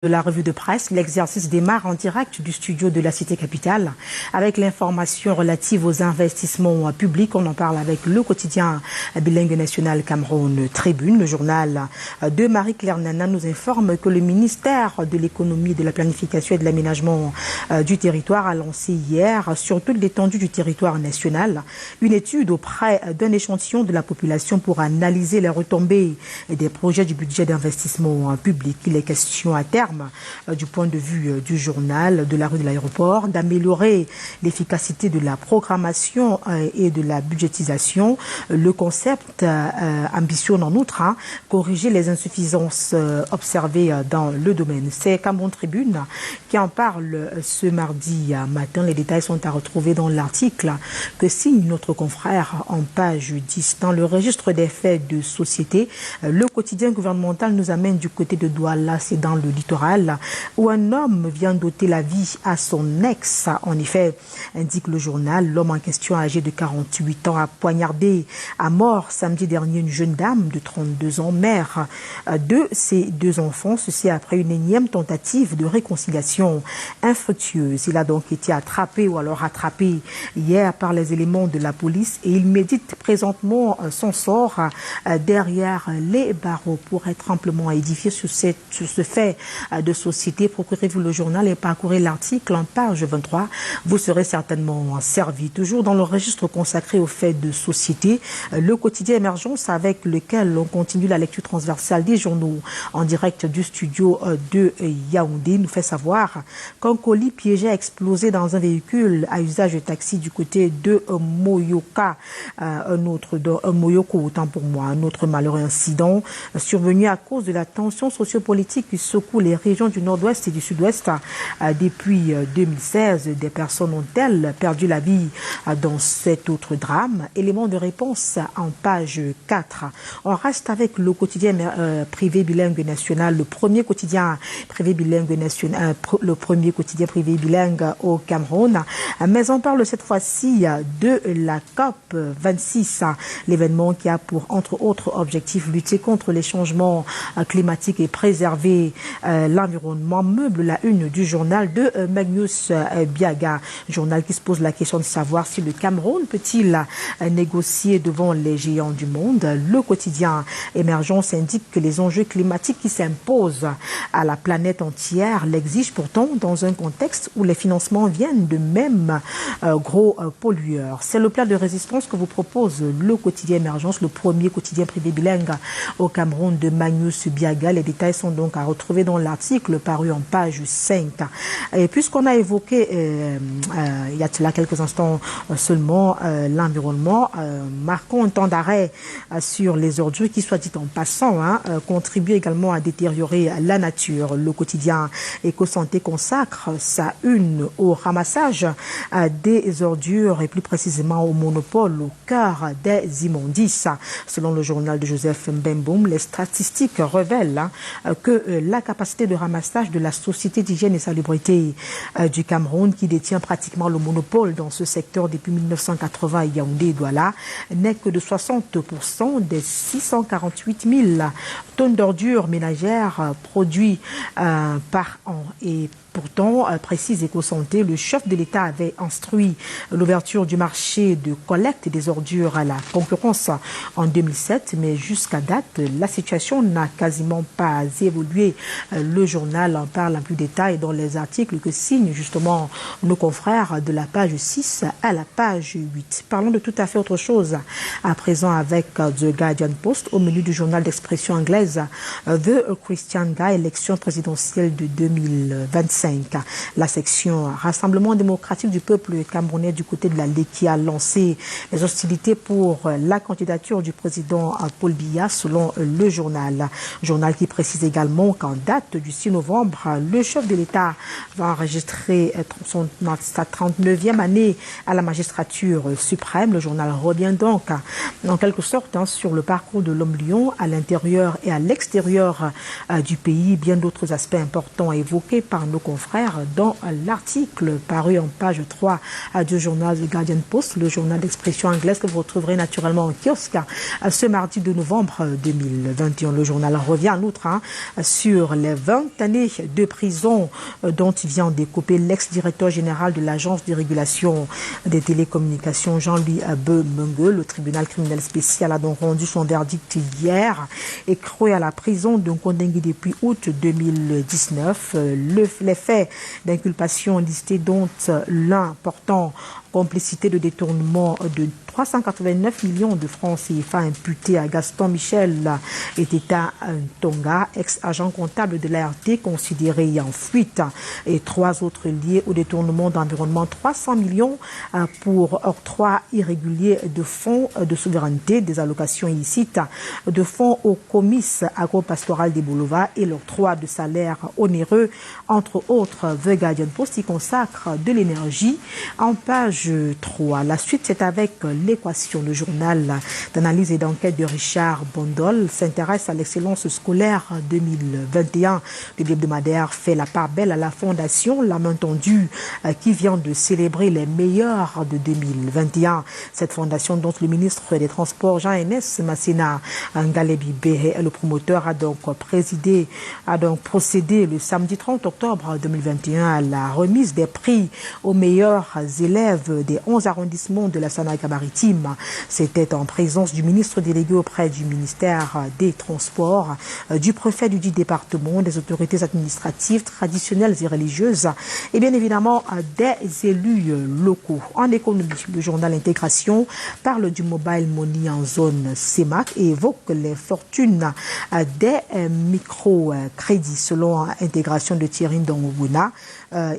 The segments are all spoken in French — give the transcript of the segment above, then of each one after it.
De la revue de presse, l'exercice démarre en direct du studio de la Cité Capitale avec l'information relative aux investissements publics. On en parle avec le quotidien bilingue national Cameroun Tribune. Le journal de Marie-Claire Nana nous informe que le ministère de l'économie, de la planification et de l'aménagement du territoire a lancé hier sur toute l'étendue du territoire national une étude auprès d'un échantillon de la population pour analyser les retombées des projets du budget d'investissement public. Il est question à terme du point de vue du journal de la rue de l'aéroport, d'améliorer l'efficacité de la programmation et de la budgétisation. Le concept ambitionne en outre corriger les insuffisances observées dans le domaine. C'est Cameroun Tribune qui en parle ce mardi matin. Les détails sont à retrouver dans l'article que signe notre confrère en page 10. Dans le registre des faits de société, le quotidien gouvernemental nous amène du côté de Douala, c'est dans le littoral, où un homme vient d'ôter la vie à son ex. En effet, indique le journal, l'homme en question, âgé de 48 ans, a poignardé à mort samedi dernier une jeune dame de 32 ans, mère de ses deux enfants. Ceci après une énième tentative de réconciliation infructueuse. Il a donc été attrapé ou alors rattrapé hier par les éléments de la police et il médite présentement son sort derrière les barreaux. Pour être amplement édifié sur ce fait de société, procurez-vous le journal et parcourez l'article en page 23. Vous serez certainement servi. Toujours dans le registre consacré aux faits de société, le quotidien Émergence avec lequel on continue la lecture transversale des journaux en direct du studio de Yaoundé nous fait savoir qu'un colis piégé a explosé dans un véhicule à usage de taxi du côté de Moyoka. Un autre malheureux incident survenu à cause de la tension sociopolitique qui secoue les régions du nord-ouest et du sud-ouest. Depuis 2016, des personnes ont-elles perdu la vie dans cet autre drame? Élément de réponse en page 4. On reste avec le quotidien privé bilingue national, le premier quotidien privé bilingue national, le premier quotidien privé bilingue au Cameroun. Mais on parle cette fois-ci de la COP 26, l'événement qui a pour entre autres objectifs lutter contre les changements climatiques et préserver l'environnement. Meuble la une du journal de Magnus Biaga, journal qui se pose la question de savoir si le Cameroun peut-il négocier devant les géants du monde. Le quotidien Émergence indique que les enjeux climatiques qui s'imposent à la planète entière l'exigent pourtant dans un contexte où les financements viennent de mêmes gros pollueurs. C'est le plan de résistance que vous propose le quotidien Émergence, le premier quotidien privé bilingue au Cameroun de Magnus Biaga. Les détails sont donc à retrouver dans l'article paru en page 5. Et puisqu'on a évoqué il y a là quelques instants seulement l'environnement, marquons un temps d'arrêt sur les ordures qui, soit dit en passant, contribuent également à détériorer la nature. Le quotidien Éco-Santé consacre sa une au ramassage des ordures et plus précisément au monopole au cœur des immondices. Selon le journal de Joseph Mbemboum, les statistiques révèlent que la capacité de ramassage de la Société d'hygiène et salubrité du Cameroun, qui détient pratiquement le monopole dans ce secteur depuis 1980 à Yaoundé et Douala, n'est que de 60% des 648 000 tonnes d'ordures ménagères produites par an. Et pourtant, précise Éco-Santé, le chef de l'État avait instruit l'ouverture du marché de collecte des ordures à la concurrence en 2007, mais jusqu'à date, la situation n'a quasiment pas évolué. Le journal en parle en plus détail dans les articles que signent justement nos confrères de la page 6 à la page 8. Parlons de tout à fait autre chose à présent avec The Guardian Post au menu du journal d'expression anglaise The Christian Guy, élection présidentielle de 2025. La section Rassemblement démocratique du peuple camerounais du côté de la Leki a lancé les hostilités pour la candidature du président Paul Biya selon le journal. Journal qui précise également qu'en date du 6 novembre, le chef de l'État va enregistrer sa 39e année à la magistrature suprême. Le journal revient donc en quelque sorte sur le parcours de l'homme lion à l'intérieur et à l'extérieur du pays. Bien d'autres aspects importants évoqués par nos confrères dans l'article paru en page 3 du journal The Guardian Post, le journal d'expression anglaise que vous retrouverez naturellement en kiosque ce mardi 2 novembre 2021. Le journal revient en outre sur les 20 années de prison dont il vient d'écoper l'ex-directeur général de l'Agence de régulation des télécommunications, Jean-Louis Bemengue. Le tribunal criminel spécial a donc rendu son verdict hier et écroué à la prison de Nkondengui depuis août 2019. Les faits d'inculpation listés, dont l'un portant complicité de détournement de 389 millions de francs CFA imputés à Gaston Michel Eteta Tonga, ex-agent comptable de l'ART considéré en fuite, et 3 autres liés au détournement d'environ 300 millions pour octroi irrégulier de fonds de souveraineté, des allocations illicites de fonds au comice agro-pastoral des Boulevards et l'octroi de salaires onéreux, entre autres. The Guardian Post y consacre de l'énergie en page 3. La suite, c'est avec l'équation. Le journal d'analyse et d'enquête de Richard Bondol s'intéresse à l'excellence scolaire 2021. Le hebdomadaire fait la part belle à la fondation La Main Tendue qui vient de célébrer les meilleurs de 2021. Cette fondation, dont le ministre des Transports Jean-Enes Massena Ngalebi Béhé est le promoteur, a donc procédé le samedi 30 octobre 2021 à la remise des prix aux meilleurs élèves des 11 arrondissements de la Sanaga-Maritime. C'était en présence du ministre délégué auprès du ministère des Transports, du préfet du dit département, des autorités administratives, traditionnelles et religieuses et bien évidemment des élus locaux. En économie, le journal Intégration parle du mobile money en zone CEMAC et évoque les fortunes des microcrédits. Selon Intégration de Thierry Ndongobuna,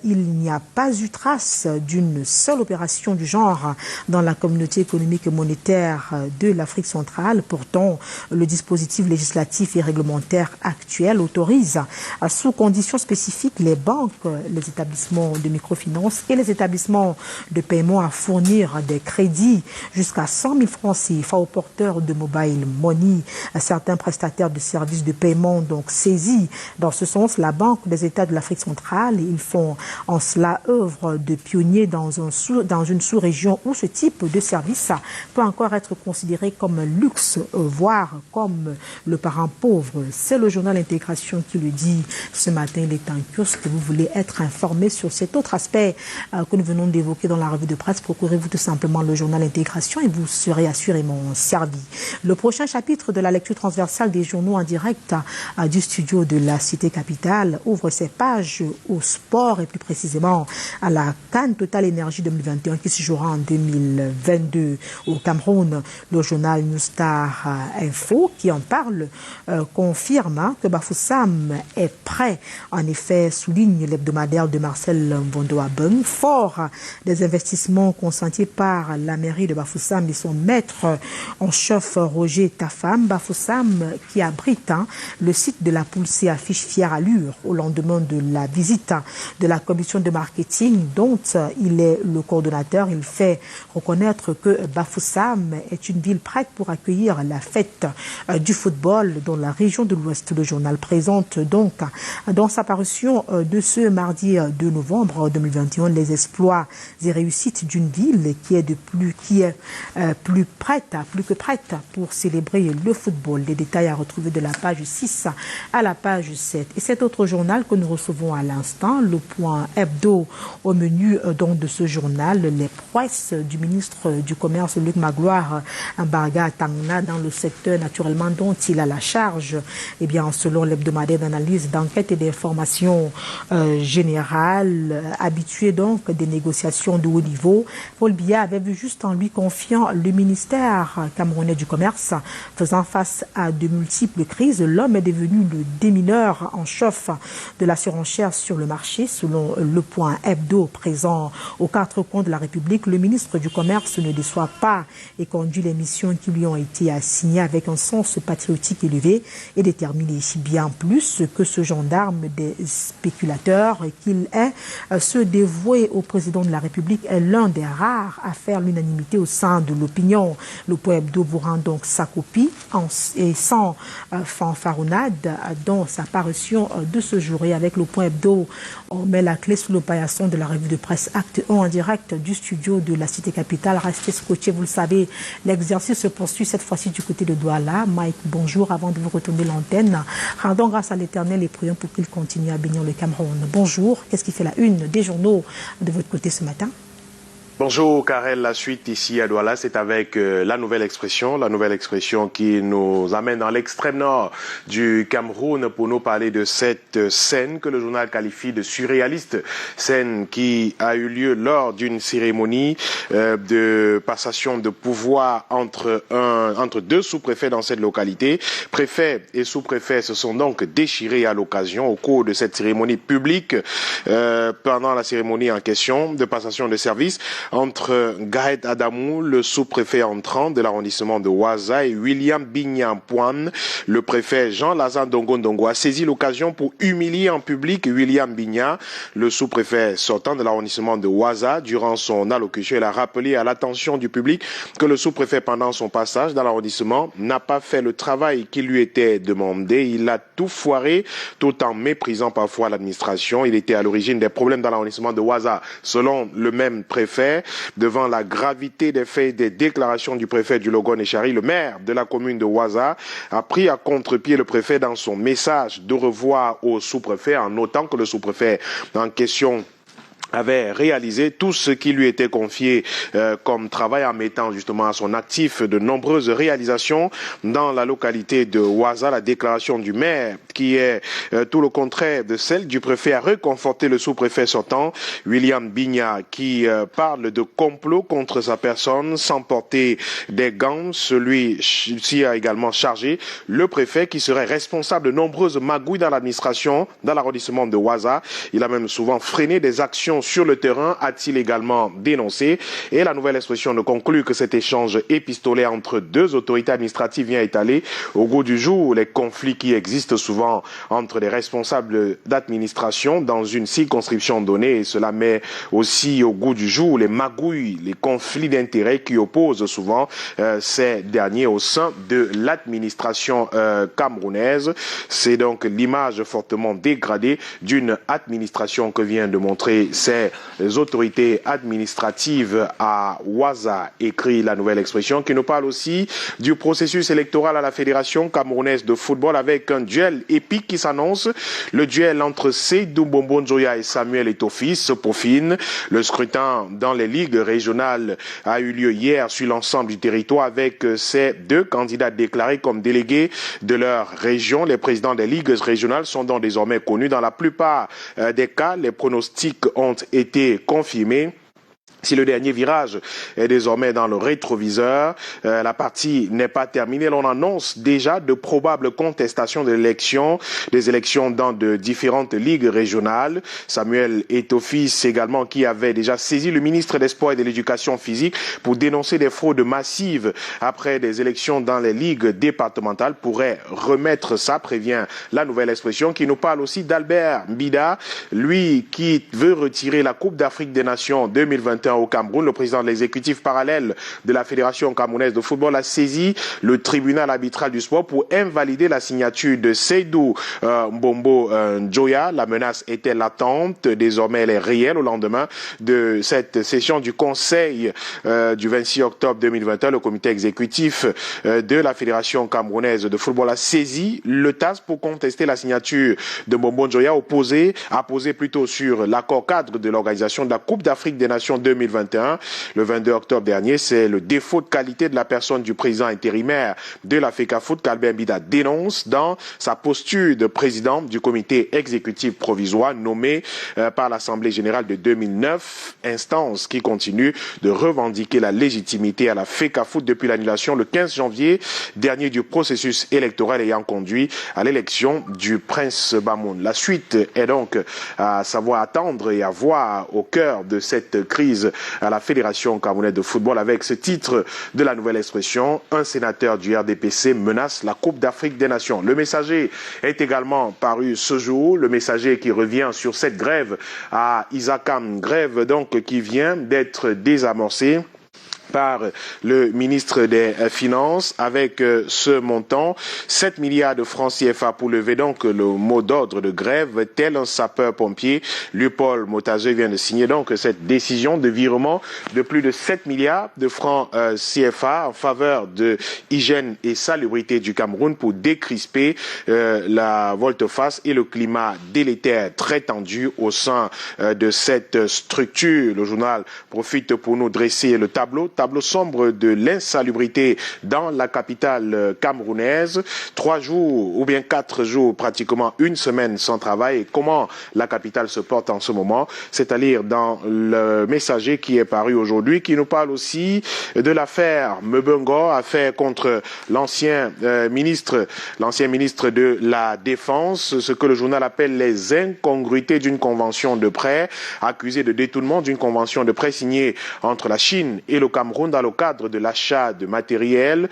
il n'y a pas eu trace d'une seule opération du genre dans la communauté économique et monétaire de l'Afrique centrale. Pourtant, le dispositif législatif et réglementaire actuel autorise, sous conditions spécifiques, les banques, les établissements de microfinance et les établissements de paiement à fournir des crédits jusqu'à 100 000 francs CFA aux porteurs de mobile money. Certains prestataires de services de paiement donc saisis dans ce sens la Banque des États de l'Afrique centrale. Ils font en cela œuvre de pionnier dans une sous-région où ce type de service peut encore être considéré comme un luxe, voire comme le parent pauvre. C'est le journal Intégration qui le dit ce matin. Il est en kiosque. Vous voulez être informé sur cet autre aspect que nous venons d'évoquer dans la revue de presse. Procurez-vous tout simplement le journal Intégration et vous serez assurément servi. Le prochain chapitre de la lecture transversale des journaux en direct du studio de la Cité Capitale ouvre ses pages au sport et plus précisément à la CAN Total Énergie 2021 qui se jouera en 2022 au Cameroun. Le journal New Star Info qui en parle confirme que Bafoussam est prêt. En effet, souligne l'hebdomadaire de Marcel Mbondo-Abeng, fort des investissements consentis par la mairie de Bafoussam et son maître en chef Roger Tafam. Bafoussam qui abrite le site de la Poulsée affiche fière allure au lendemain de la visite de la commission de marketing dont il est le coordonnateur. Il fait reconnaître que Bafoussam est une ville prête pour accueillir la fête du football dans la région de l'Ouest. Le journal présente donc dans sa parution de ce mardi 2 novembre 2021 les exploits et réussites d'une ville qui est plus que prête pour célébrer le football. Les détails à retrouver de la page 6 à la page 7. Et cet autre journal que nous recevons à l'instant, le Point Hebdo, au menu donc de ce journal, les prouesses du ministre du Commerce Luc Magloire Mbarga Tangna dans le secteur naturellement dont il a la charge. Eh bien, selon l'hebdomadaire d'analyse, d'enquête et d'information générale, habitué donc des négociations de haut niveau, Paul Biya avait vu juste en lui confiant le ministère camerounais du Commerce. Faisant face à de multiples crises, l'homme est devenu le démineur en chef de la surenchère sur le marché. Selon le Point Hebdo présent aux 4 coins de la République, le ministre du Commerce ne déçoit pas et conduit les missions qui lui ont été assignées avec un sens patriotique élevé et déterminé. Bien plus que ce gendarme des spéculateurs qu'il est, se dévouer au président de la République est l'un des rares à faire l'unanimité au sein de l'opinion. Le Point Hebdo vous rend donc sa copie et sans fanfaronnade dans sa parution de ce jour. Et avec le Point Hebdo, on met la clé sous le paillasson de la revue de presse Acte 1 en direct du studio de la cité capitale. Restez scotchés, vous le savez, l'exercice se poursuit cette fois-ci du côté de Douala. Mike, bonjour, avant de vous retourner l'antenne. Rendons grâce à l'Éternel et prions pour qu'il continue à bénir le Cameroun. Bonjour, qu'est-ce qui fait la une des journaux de votre côté ce matin? Bonjour Karel, la suite ici à Douala, c'est avec la nouvelle expression qui nous amène dans l'extrême nord du Cameroun pour nous parler de cette scène que le journal qualifie de surréaliste, scène qui a eu lieu lors d'une cérémonie de passation de pouvoir entre deux sous-préfets dans cette localité. Préfet et sous-préfet se sont donc déchirés à l'occasion au cours de cette cérémonie publique, pendant la cérémonie en question de passation de service entre Gaët Adamou, le sous-préfet entrant de l'arrondissement de Ouaza, et William Bignampoine, le préfet Jean-Lazare Ndongo a saisi l'occasion pour humilier en public William Bigna, le sous-préfet sortant de l'arrondissement de Ouaza. Durant son allocution, il a rappelé à l'attention du public que le sous-préfet, pendant son passage dans l'arrondissement, n'a pas fait le travail qui lui était demandé. Il a tout foiré, tout en méprisant parfois l'administration. Il était à l'origine des problèmes dans l'arrondissement de Ouaza. Selon le même préfet, devant la gravité des faits et des déclarations du préfet du Logon Echari, le maire de la commune de Ouaza a pris à contre-pied le préfet dans son message de revoir au sous-préfet, en notant que le sous-préfet en question avait réalisé tout ce qui lui était confié comme travail, en mettant justement à son actif de nombreuses réalisations dans la localité de Ouaza. La déclaration du maire, qui est tout le contraire de celle du préfet, a réconforté le sous-préfet sortant, William Bigna, qui parle de complot contre sa personne sans porter des gants. Celui-ci a également chargé le préfet, qui serait responsable de nombreuses magouilles dans l'administration, dans l'arrondissement de Ouaza. Il a même souvent freiné des actions sur le terrain, a-t-il également dénoncé. Et la nouvelle expression ne conclut que cet échange épistolaire entre deux autorités administratives vient étaler au goût du jour les conflits qui existent souvent entre les responsables d'administration dans une circonscription donnée. Et cela met aussi au goût du jour les magouilles, les conflits d'intérêts qui opposent souvent ces derniers au sein de l'administration camerounaise. C'est donc l'image fortement dégradée d'une administration que vient de montrer ces autorités administratives à Ouaza, écrit la nouvelle expression, qui nous parle aussi du processus électoral à la Fédération camerounaise de football, avec un duel épique qui s'annonce. Le duel entre Seydou Bombo Njoya et Samuel Etofi se peaufine. Le scrutin dans les ligues régionales a eu lieu hier sur l'ensemble du territoire, avec ces deux candidats déclarés comme délégués de leur région. Les présidents des ligues régionales sont donc désormais connus. Dans la plupart des cas, les pronostics ont été confirmés. Si le dernier virage est désormais dans le rétroviseur, la partie n'est pas terminée. L'on annonce déjà de probables contestations des élections dans de différentes ligues régionales. Samuel Etofi également, qui avait déjà saisi le ministre des Sports et de l'Éducation physique pour dénoncer des fraudes massives après des élections dans les ligues départementales, pourrait remettre ça, prévient la nouvelle expression, qui nous parle aussi d'Albert Mbida, lui qui veut retirer la Coupe d'Afrique des Nations 2021 au Cameroun. Le président de l'exécutif parallèle de la Fédération camerounaise de football a saisi le tribunal arbitral du sport pour invalider la signature de Seydou Bombo Njoya. La menace était latente, désormais elle est réelle. Au lendemain de cette session du Conseil du 26 octobre 2021, le comité exécutif de la Fédération camerounaise de football a saisi le TAS pour contester la signature de Bombo Njoya, apposé plutôt sur l'accord cadre de l'organisation de la Coupe d'Afrique des Nations 2021. Le 22 octobre dernier, c'est le défaut de qualité de la personne du président intérimaire de la FECAFOOT qu'Albert Mbida dénonce dans sa posture de président du comité exécutif provisoire nommé par l'Assemblée générale de 2009, instance qui continue de revendiquer la légitimité à la FECAFOOT depuis l'annulation le 15 janvier dernier du processus électoral ayant conduit à l'élection du prince Bamoun. La suite est donc à savoir attendre et à voir au cœur de cette crise à la Fédération camerounaise de football, avec ce titre de la nouvelle expression: un sénateur du RDPC menace la Coupe d'Afrique des Nations. Le Messager est également paru ce jour, le Messager qui revient sur cette grève à Isakam, grève donc qui vient d'être désamorcée par le ministre des Finances avec ce montant, 7 milliards de francs CFA pour lever donc le mot d'ordre de grève, tel un sapeur-pompier. Paul Motazeux vient de signer donc cette décision de virement de plus de 7 milliards de francs CFA en faveur de hygiène et salubrité du Cameroun pour décrisper la volte-face et le climat délétère très tendu au sein de cette structure. Le journal profite pour nous dresser le tableau sombre de l'insalubrité dans la capitale camerounaise. 3 jours ou bien 4 jours, pratiquement une semaine sans travail. Et comment la capitale se porte en ce moment, c'est à lire dans le Messager qui est paru aujourd'hui, qui nous parle aussi de l'affaire Mebungo, affaire contre l'ancien ministre de la Défense, ce que le journal appelle les incongruités d'une convention de prêt, accusé de détournement d'une convention de prêt signée entre la Chine et le Cameroun dans le cadre de l'achat de matériel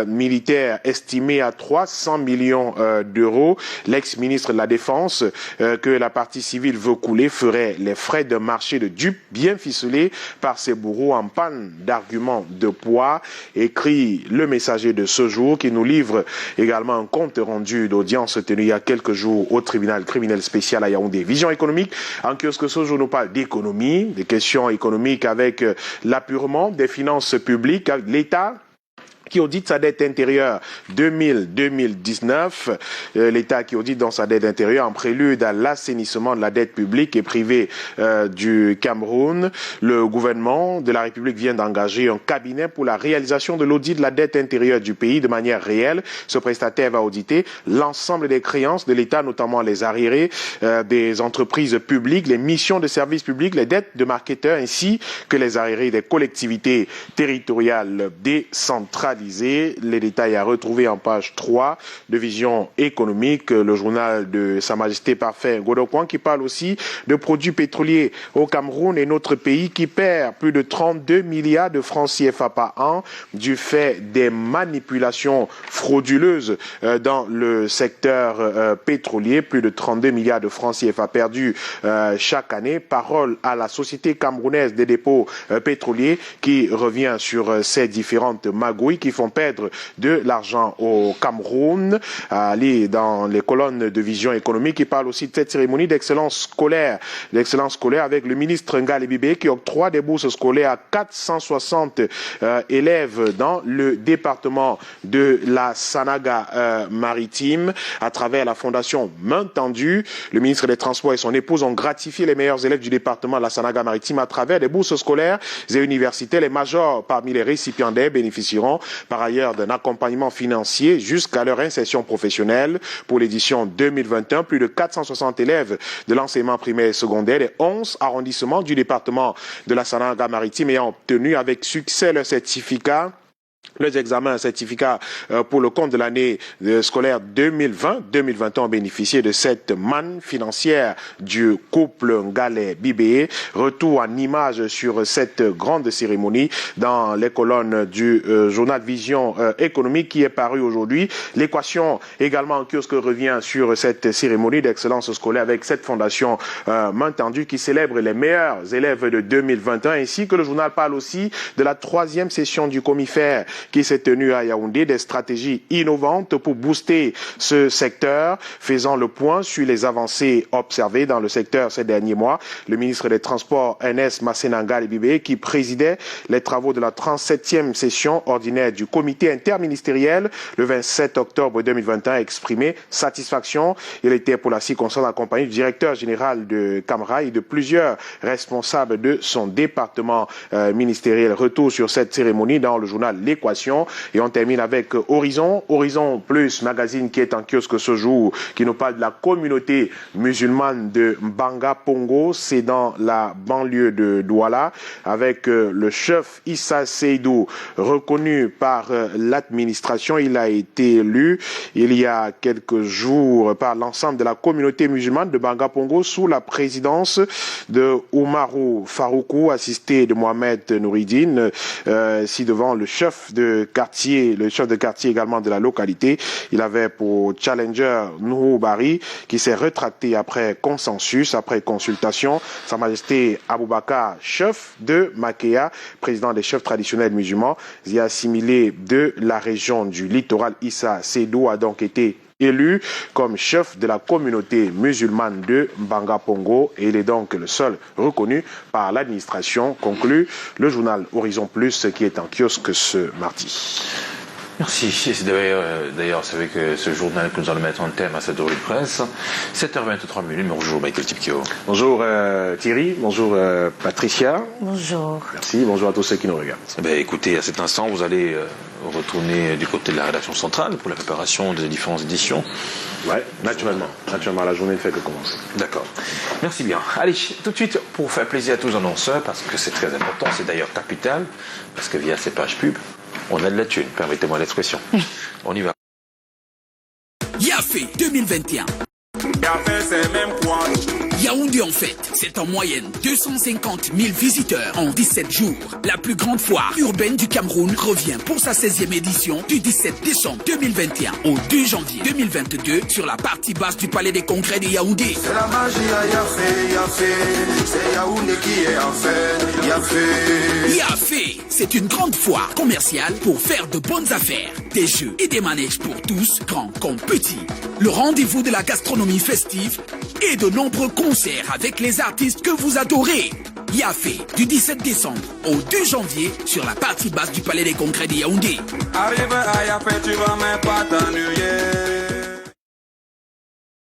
militaire estimé à 300 millions d'euros. L'ex-ministre de la Défense, que la partie civile veut couler, ferait les frais d'un marché de dupes bien ficelé par ses bourreaux en panne d'arguments de poids, écrit le Messager de ce jour, qui nous livre également un compte rendu d'audience tenu il y a quelques jours au tribunal criminel spécial à Yaoundé. Vision économique, en kiosque ce jour nous parle d'économie, des questions économiques avec l'apurement des finances publiques, l'État qui audite sa dette intérieure 2000-2019. L'État qui audite dans sa dette intérieure en prélude à l'assainissement de la dette publique et privée du Cameroun. Le gouvernement de la République vient d'engager un cabinet pour la réalisation de l'audit de la dette intérieure du pays de manière réelle. Ce prestataire va auditer l'ensemble des créances de l'État, notamment les arriérés des entreprises publiques, les missions de services publics, les dettes de marketeurs ainsi que les arriérés des collectivités territoriales décentralisées. Les détails à retrouver en page 3 de Vision économique, le journal de Sa Majesté Parfait Godokwan qui parle aussi de produits pétroliers au Cameroun et notre pays qui perd plus de 32 milliards de francs CFA par an du fait des manipulations frauduleuses dans le secteur pétrolier. Plus de 32 milliards de francs CFA perdus chaque année. Parole à la Société camerounaise des dépôts pétroliers qui revient sur ces différentes magouilles qui font perdre de l'argent au Cameroun. Aller dans les colonnes de Vision économique, qui parle aussi de cette cérémonie d'excellence scolaire avec le ministre Ngali Bibé qui octroie des bourses scolaires à 460 élèves dans le département de la Sanaga maritime à travers la fondation Main Tendue. Le ministre des Transports et son épouse ont gratifié les meilleurs élèves du département de la Sanaga maritime à travers des bourses scolaires et universitaires. Les majors parmi les récipiendaires bénéficieront par ailleurs d'un accompagnement financier jusqu'à leur insertion professionnelle. Pour l'édition 2021, plus de 460 élèves de l'enseignement primaire et secondaire des 11 arrondissements du département de la Sanaga maritime ayant obtenu avec succès leur certificat. Les examens certificats pour le compte de l'année scolaire 2020-2021 ont bénéficié de cette manne financière du couple Ngalé-Bibé. Retour en image sur cette grande cérémonie dans les colonnes du journal Vision économique qui est paru aujourd'hui. L'équation également en kiosque revient sur cette cérémonie d'excellence scolaire avec cette fondation Main Tendue qui célèbre les meilleurs élèves de 2021 ainsi que le journal parle aussi de la 3e session du Comifère qui s'est tenu à Yaoundé, des stratégies innovantes pour booster ce secteur, faisant le point sur les avancées observées dans le secteur ces derniers mois. Le ministre des Transports, NS Masséna Ngali-Bibé, qui présidait les travaux de la 37e session ordinaire du comité interministériel le 27 octobre 2021, a exprimé satisfaction. Il était pour la circonstance accompagné du directeur général de Camra et de plusieurs responsables de son département ministériel. Retour sur cette cérémonie dans le journal L'Équation. Et on termine avec Horizon Plus, magazine qui est en kiosque ce jour, qui nous parle de la communauté musulmane de Mbanga Pongo. C'est dans la banlieue de Douala, avec le chef Issa Seydou, reconnu par l'administration. Il a été élu il y a quelques jours par l'ensemble de la communauté musulmane de Mbanga Pongo sous la présidence de Oumarou Faroukou, assisté de Mohamed Nouridine, ci devant le chef chef de quartier également de la localité. Il avait pour challenger Nuhu Bari, qui s'est rétracté après consensus, après consultation. Sa Majesté Aboubakar, chef de Makéa, président des chefs traditionnels musulmans, y assimilé de la région du littoral, Issa Seydou a donc été élu comme chef de la communauté musulmane de Mbanga Pongo et il est donc le seul reconnu par l'administration, conclut le journal Horizon Plus qui est en kiosque ce mardi. Merci. D'ailleurs, c'est avec ce journal que nous allons mettre en thème à cette heure de presse. 7h23. Bonjour Michael Tipkio. Bonjour Thierry, bonjour Patricia. Bonjour. Merci, bonjour à tous ceux qui nous regardent. Écoutez, à cet instant, vous allez retourner du côté de la rédaction centrale pour la préparation des différentes éditions. Ouais, naturellement, la journée ne fait que commencer. D'accord. Merci bien. Allez, tout de suite, pour faire plaisir à tous les annonceurs, parce que c'est très important, c'est d'ailleurs capital, parce que via ces pages pub, on a de la thune, permettez-moi l'expression. On y va. Yafé 2021. Yafé, c'est même quoi? Yaoundé en fête, c'est en moyenne 250 000 visiteurs en 17 jours. La plus grande foire urbaine du Cameroun revient pour sa 16e édition du 17 décembre 2021 au 2 janvier 2022 sur la partie basse du Palais des Congrès de Yaoundé. C'est la magie à Yafé, Yafé, c'est Yaoundé qui est en fête, Yafé. Yafé, c'est une grande foire commerciale pour faire de bonnes affaires, des jeux et des manèges pour tous, grands comme petits. Le rendez-vous de la gastronomie festive et de nombreux concerts avec les artistes que vous adorez. Yafé, du 17 décembre au 2 janvier sur la partie basse du Palais des Congrès de Yaoundé. Arrive à Yafé, tu vas même pas t'ennuyer.